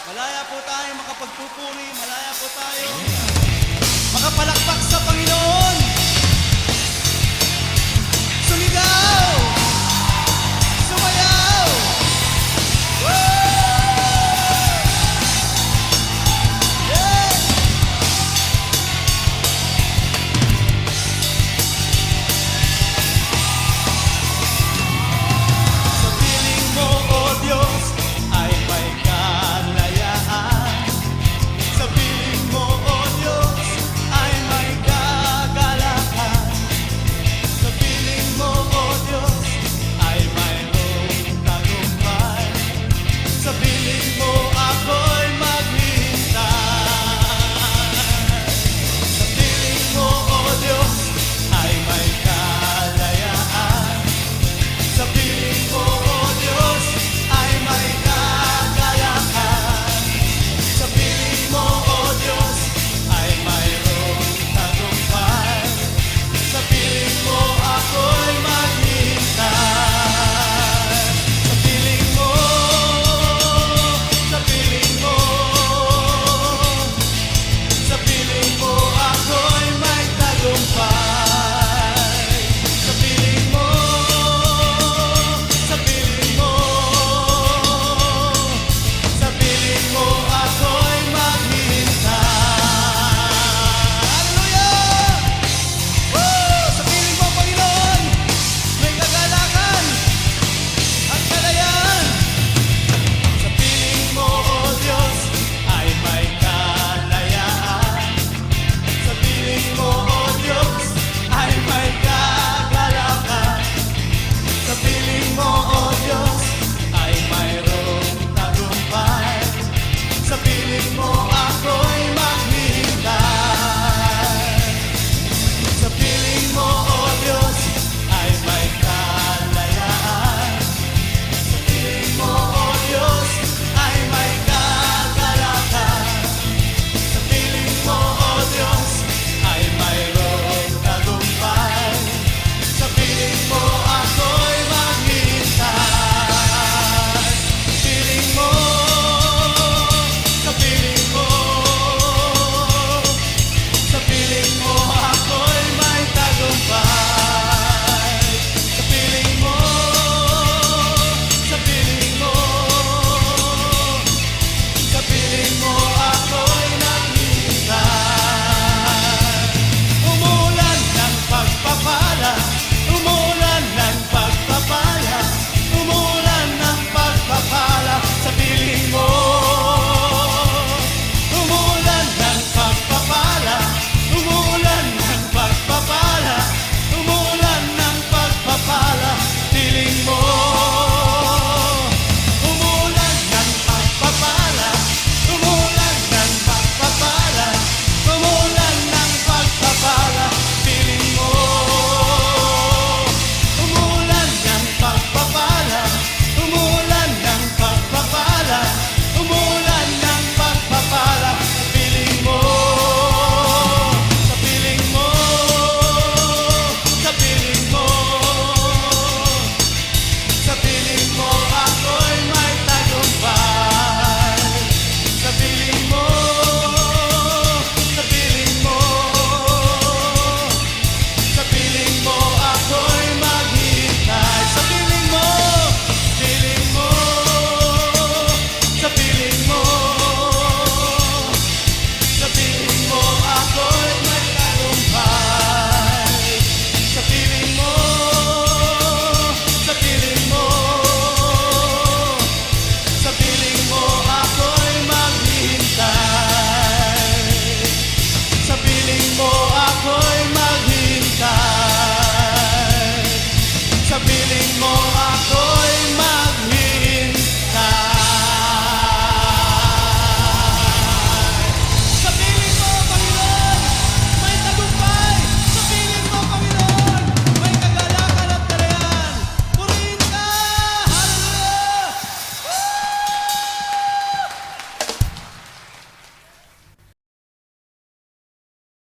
Malaya po tayo makapagpupuri, malaya po tayo makapalakpak sa Panginoon. Sumigaw! Sumayaw! Woo! Yeah! Sa piling mo, O Diyos, ay may kalayaan. Sa piling mo, O Diyos, ay may kagalakan. Sa piling mo, O Diyos, ay mayroong tagumpay. Sa piling mo, ako'y maghihintay. Sa piling mo, O Diyos, ay may kalayaan. Sa piling mo, O Diyos, ay may kagalakan. Sa piling mo, O Diyos, ay mayroong tagumpay. Sa piling mo, ako'y maghihintay. Sa piling mo, sa piling mo, sa piling mo, ako'y may tagumpay. Sa piling mo, sa piling mo, sa piling mo, ako'y maghihintay. Hallelujah! Woo! Sa piling mo, Panginoon, may kagalakan at kalayaan. Sa piling mo, O Diyos, ay may kalayaan. Sa piling mo, O Diyos, ay may kagalakan. Sa piling mo, O Diyos, ay mayroong tagumpay. Sa piling mo, ako'y maghihintay. Sa piling mo, O Diyos, ay may kalayaan. Sa piling mo, O Diyos, ay may kagalakan. Sa piling mo, O Diyos, ay mayroong tagumpay. Sa piling mo, ako'y maghihintay. Sa piling mo, sa piling mo, sa piling mo, ako'y may tagumpay. Sa piling mo, sa piling mo, sa piling mo, ako'y naghihintay. Umulan ng pagpapala, umulan ng pagpapala, umulan ng pagpapala sa piling mo. Umulan ng pagpapala, umulan ng pagpapala, umulan ng pagpapala sa piling mo. Umulan ng pagpapala, umulan ng pagpapala, umulan ng pagpapala sa piling mo. Umulan ng pagpapala, umulan ng pagpapala, umulan ng pagpapala sa piling mo. Sa piling mo, sa piling mo, sa piling mo, ako'y may tagumpay. Sa piling mo, sa piling mo, sa piling mo, ako'y maghihintay. Sa piling mo, piling mo, sa piling mo, sa piling mo, ako'y may tagumpay. Sa piling mo, sa piling mo, sa piling mo, ako'y maghihintay. Sa piling mo, ako'y maghihintay. Sa piling mo,